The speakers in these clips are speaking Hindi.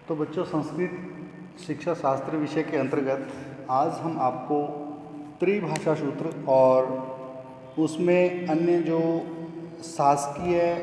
तो बच्चों, संस्कृत शिक्षा शास्त्र विषय के अंतर्गत आज हम आपको त्रिभाषा सूत्र और उसमें अन्य जो शासकीय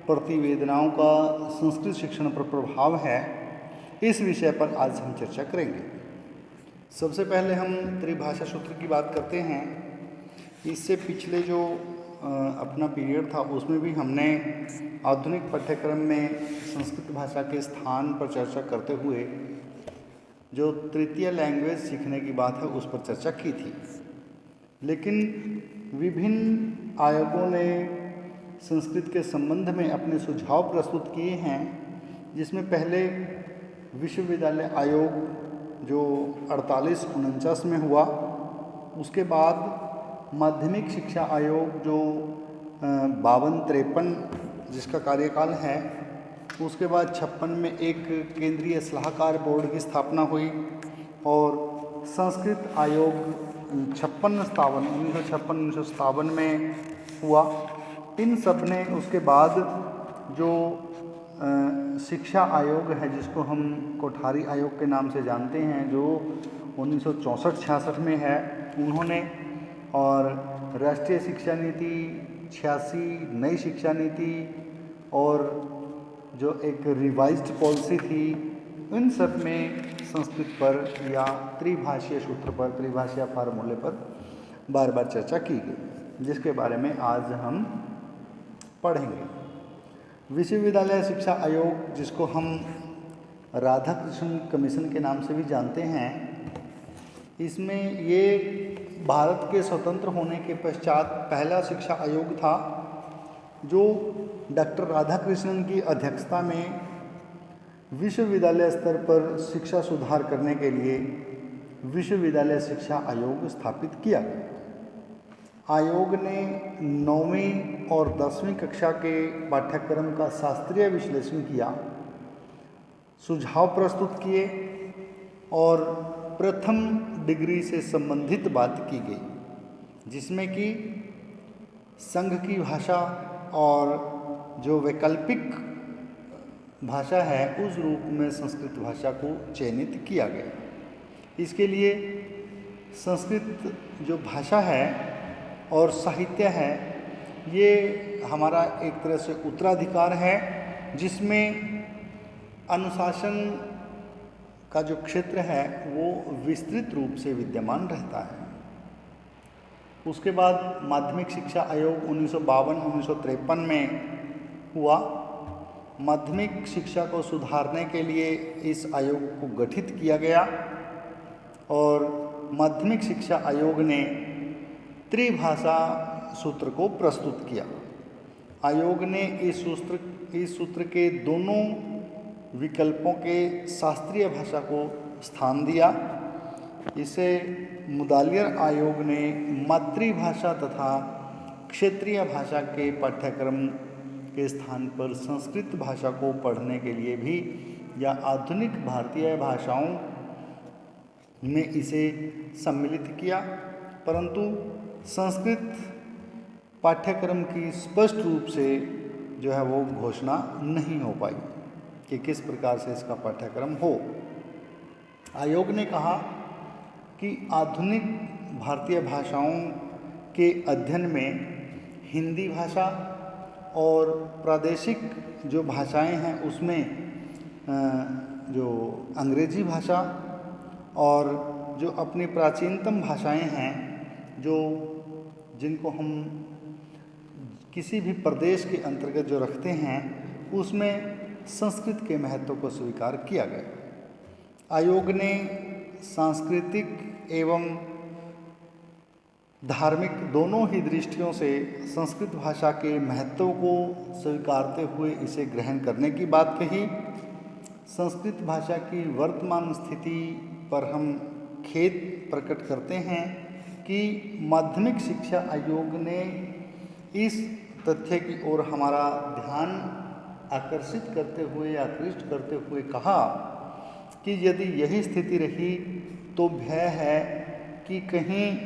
प्रतिवेदनाओं का संस्कृत शिक्षण पर प्रभाव है, इस विषय पर आज हम चर्चा करेंगे। सबसे पहले हम त्रिभाषा सूत्र की बात करते हैं। इससे पिछले जो अपना पीरियड था उसमें भी हमने आधुनिक पाठ्यक्रम में संस्कृत भाषा के स्थान पर चर्चा करते हुए जो तृतीय लैंग्वेज सीखने की बात है उस पर चर्चा की थी। लेकिन विभिन्न आयोगों ने संस्कृत के संबंध में अपने सुझाव प्रस्तुत किए हैं, जिसमें पहले विश्वविद्यालय आयोग जो 4849 में हुआ, उसके बाद माध्यमिक शिक्षा आयोग जो 5253 जिसका कार्यकाल है, उसके बाद 56 में एक केंद्रीय सलाहकार बोर्ड की स्थापना हुई और संस्कृत आयोग 1956 में हुआ। इन सब ने उसके बाद जो शिक्षा आयोग है, जिसको हम कोठारी आयोग के नाम से जानते हैं, जो 1964-66 में है, उन्होंने और राष्ट्रीय शिक्षा नीति 86, नई शिक्षा नीति और जो एक रिवाइज्ड पॉलिसी थी, इन सब में संस्कृत पर या त्रिभाषीय सूत्र पर, त्रिभाषीय फार्मूले पर बार बार चर्चा की गई, जिसके बारे में आज हम पढ़ेंगे। विश्वविद्यालय शिक्षा आयोग, जिसको हम राधाकृष्णन कमीशन के नाम से भी जानते हैं, इसमें ये भारत के स्वतंत्र होने के पश्चात पहला शिक्षा आयोग था जो डॉक्टर राधाकृष्णन की अध्यक्षता में विश्वविद्यालय स्तर पर शिक्षा सुधार करने के लिए विश्वविद्यालय शिक्षा आयोग स्थापित किया गया। आयोग ने 9वीं और 10वीं कक्षा के पाठ्यक्रम का शास्त्रीय विश्लेषण किया, सुझाव प्रस्तुत किए और प्रथम डिग्री से संबंधित बात की गई, जिसमें कि संघ की भाषा और जो वैकल्पिक भाषा है उस रूप में संस्कृत भाषा को चयनित किया गया। इसके लिए संस्कृत जो भाषा है और साहित्य है, ये हमारा एक तरह से उत्तराधिकार है, जिसमें अनुशासन का जो क्षेत्र है वो विस्तृत रूप से विद्यमान रहता है। उसके बाद माध्यमिक शिक्षा आयोग 1952-1953 में हुआ। माध्यमिक शिक्षा को सुधारने के लिए इस आयोग को गठित किया गया और माध्यमिक शिक्षा आयोग ने त्रिभाषा सूत्र को प्रस्तुत किया। आयोग ने इस सूत्र के दोनों विकल्पों के शास्त्रीय भाषा को स्थान दिया। इसे मुदालियर आयोग ने मातृभाषा तथा क्षेत्रीय भाषा के पाठ्यक्रम के स्थान पर संस्कृत भाषा को पढ़ने के लिए भी या आधुनिक भारतीय भाषाओं में इसे सम्मिलित किया, परंतु संस्कृत पाठ्यक्रम की स्पष्ट रूप से जो है वो घोषणा नहीं हो पाई कि किस प्रकार से इसका पाठ्यक्रम हो। आयोग ने कहा कि आधुनिक भारतीय भाषाओं के अध्ययन में हिंदी भाषा और प्रादेशिक जो भाषाएं हैं उसमें जो अंग्रेजी भाषा और जो अपनी प्राचीनतम भाषाएं हैं, जो जिनको हम किसी भी प्रदेश के अंतर्गत जो रखते हैं, उसमें संस्कृत के महत्व को स्वीकार किया गया। आयोग ने सांस्कृतिक एवं धार्मिक दोनों ही दृष्टियों से संस्कृत भाषा के महत्व को स्वीकारते हुए इसे ग्रहण करने की बात कही। संस्कृत भाषा की वर्तमान स्थिति पर हम खेद प्रकट करते हैं कि माध्यमिक शिक्षा आयोग ने इस तथ्य की ओर हमारा ध्यान आकर्षित करते हुए, आकृष्ट करते हुए कहा कि यदि यही स्थिति रही तो भय है कि कहीं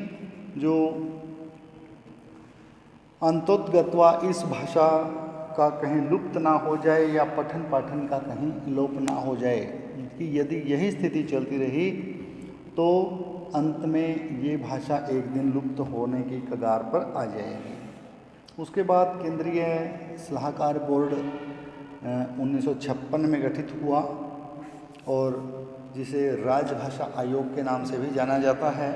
जो अंतोतगत्वा इस भाषा का कहीं लुप्त ना हो जाए या पठन पाठन का कहीं लोप ना हो जाए, कि यदि यही स्थिति चलती रही तो अंत में ये भाषा एक दिन लुप्त होने की कगार पर आ जाएगी। उसके बाद केंद्रीय सलाहकार बोर्ड 1956 में गठित हुआ और जिसे राजभाषा आयोग के नाम से भी जाना जाता है।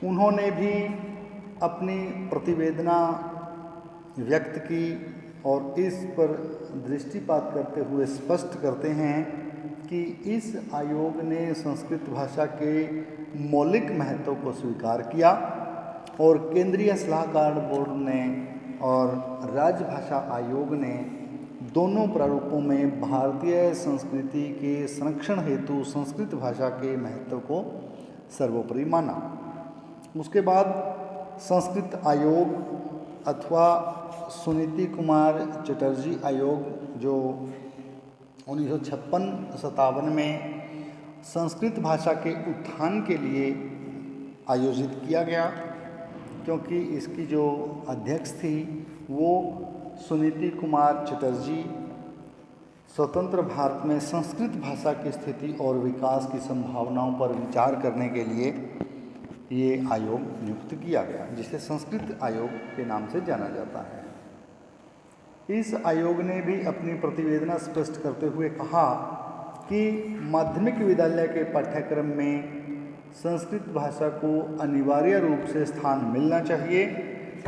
उन्होंने भी अपनी प्रतिवेदना व्यक्त की और इस पर दृष्टिपात करते हुए स्पष्ट करते हैं कि इस आयोग ने संस्कृत भाषा के मौलिक महत्व को स्वीकार किया और केंद्रीय सलाहकार बोर्ड ने और राजभाषा आयोग ने दोनों प्रारूपों में भारतीय संस्कृति के संरक्षण हेतु संस्कृत भाषा के महत्व को सर्वोपरि माना। उसके बाद संस्कृत आयोग अथवा सुनीति कुमार चटर्जी आयोग जो 1956-57 में संस्कृत भाषा के उत्थान के लिए आयोजित किया गया, क्योंकि इसकी जो अध्यक्ष थी वो सुनीति कुमार चटर्जी स्वतंत्र भारत में संस्कृत भाषा की स्थिति और विकास की संभावनाओं पर विचार करने के लिए ये आयोग नियुक्त किया गया, जिसे संस्कृत आयोग के नाम से जाना जाता है। इस आयोग ने भी अपनी प्रतिवेदना स्पष्ट करते हुए कहा कि माध्यमिक विद्यालय के पाठ्यक्रम में संस्कृत भाषा को अनिवार्य रूप से स्थान मिलना चाहिए।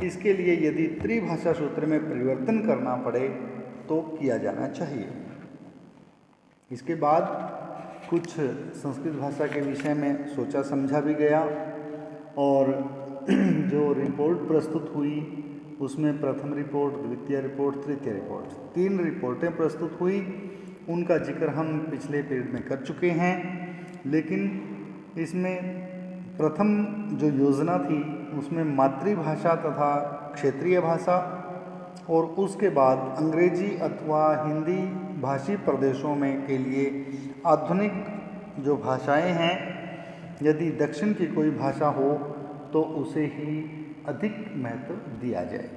इसके लिए यदि त्रिभाषा सूत्र में परिवर्तन करना पड़े तो किया जाना चाहिए। इसके बाद कुछ संस्कृत भाषा के विषय में सोचा समझा भी गया और जो रिपोर्ट प्रस्तुत हुई उसमें प्रथम रिपोर्ट, द्वितीय रिपोर्ट, तृतीय रिपोर्ट, 3 रिपोर्टें प्रस्तुत हुई। उनका जिक्र हम पिछले पीरियड में कर चुके हैं, लेकिन इसमें प्रथम जो योजना थी उसमें मातृभाषा तथा क्षेत्रीय भाषा और उसके बाद अंग्रेजी अथवा हिंदी भाषी प्रदेशों में के लिए आधुनिक जो भाषाएं हैं, यदि दक्षिण की कोई भाषा हो तो उसे ही अधिक महत्व दिया जाए।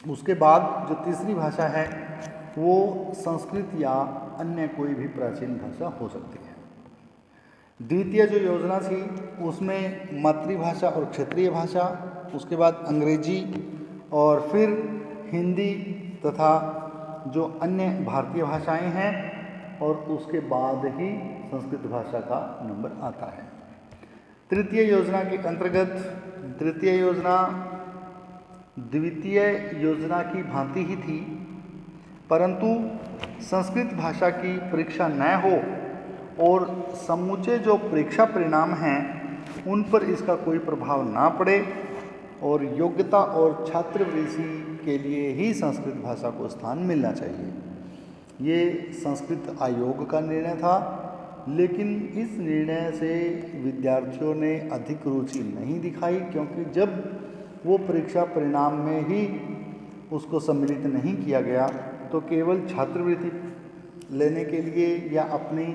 उसके बाद जो तीसरी भाषा है वो संस्कृत या अन्य कोई भी प्राचीन भाषा हो सकती है। द्वितीय जो योजना थी उसमें मातृभाषा और क्षेत्रीय भाषा, उसके बाद अंग्रेजी और फिर हिंदी तथा जो अन्य भारतीय भाषाएं हैं और उसके बाद ही संस्कृत भाषा का नंबर आता है। तृतीय योजना के अंतर्गत तृतीय योजना द्वितीय योजना की भांति ही थी, परंतु संस्कृत भाषा की परीक्षा न हो और समूचे जो परीक्षा परिणाम हैं उन पर इसका कोई प्रभाव ना पड़े और योग्यता और छात्रवृत्ति के लिए ही संस्कृत भाषा को स्थान मिलना चाहिए। ये संस्कृत आयोग का निर्णय था, लेकिन इस निर्णय से विद्यार्थियों ने अधिक रुचि नहीं दिखाई, क्योंकि जब वो परीक्षा परिणाम में ही उसको सम्मिलित नहीं किया गया तो केवल छात्रवृत्ति लेने के लिए या अपनी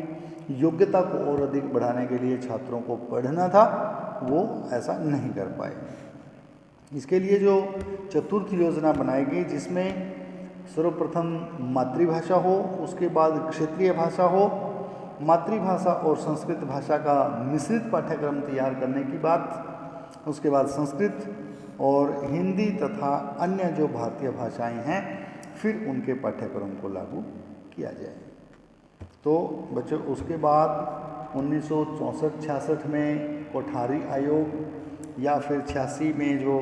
योग्यता को और अधिक बढ़ाने के लिए छात्रों को पढ़ना था, वो ऐसा नहीं कर पाए। इसके लिए जो चतुर्थ योजना बनाई गई जिसमें सर्वप्रथम मातृभाषा हो, उसके बाद क्षेत्रीय भाषा हो, मातृभाषा और संस्कृत भाषा का मिश्रित पाठ्यक्रम तैयार करने की बात, उसके बाद संस्कृत और हिंदी तथा अन्य जो भारतीय भाषाएं हैं फिर उनके पाठ्यक्रम को लागू किया जाए। तो बच्चों उसके बाद 1964-66 में कोठारी आयोग या फिर 86 में जो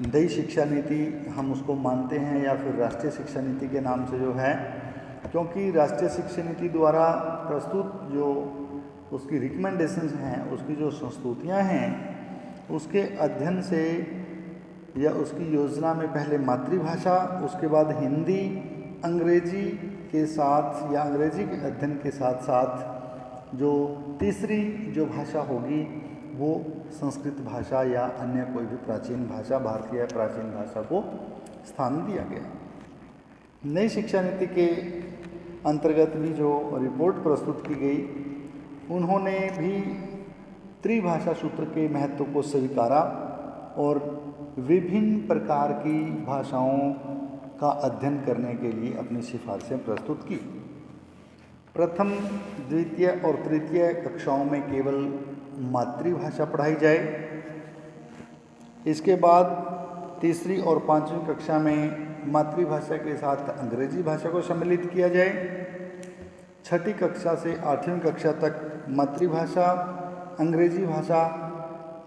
नई शिक्षा नीति हम उसको मानते हैं या फिर राष्ट्रीय शिक्षा नीति के नाम से जो है, क्योंकि राष्ट्रीय शिक्षा नीति द्वारा प्रस्तुत जो उसकी रिकमेंडेशंस हैं, उसकी जो संस्तुतियाँ हैं, उसके अध्ययन से या उसकी योजना में पहले मातृभाषा, उसके बाद हिंदी, अंग्रेजी के साथ या अंग्रेजी के अध्ययन के साथ साथ जो तीसरी जो भाषा होगी वो संस्कृत भाषा या अन्य कोई भी प्राचीन भाषा, भारतीय प्राचीन भाषा को स्थान दिया गया। नई शिक्षा नीति के अंतर्गत भी जो रिपोर्ट प्रस्तुत की गई, उन्होंने भी त्रिभाषा सूत्र के महत्व को स्वीकारा और विभिन्न प्रकार की भाषाओं का अध्ययन करने के लिए अपनी सिफारिशें प्रस्तुत की। प्रथम, द्वितीय और तृतीय कक्षाओं में केवल मातृभाषा पढ़ाई जाए। इसके बाद तीसरी और पांचवी कक्षा में मातृभाषा के साथ अंग्रेजी भाषा को सम्मिलित किया जाए। छठी कक्षा से आठवीं कक्षा तक मातृभाषा, अंग्रेजी भाषा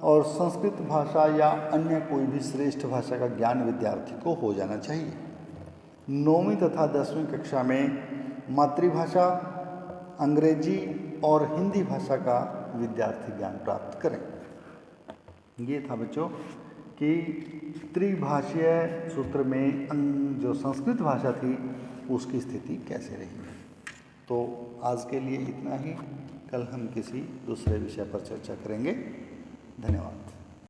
और संस्कृत भाषा या अन्य कोई भी श्रेष्ठ भाषा का ज्ञान विद्यार्थी को हो जाना चाहिए। नौवीं तथा 10वीं कक्षा में मातृभाषा, अंग्रेजी और हिंदी भाषा का विद्यार्थी ज्ञान प्राप्त करें। ये था बच्चों कि त्रिभाषीय सूत्र में जो संस्कृत भाषा थी उसकी स्थिति कैसे रही। तो आज के लिए इतना ही। कल हम किसी दूसरे विषय पर चर्चा करेंगे। धन्यवाद।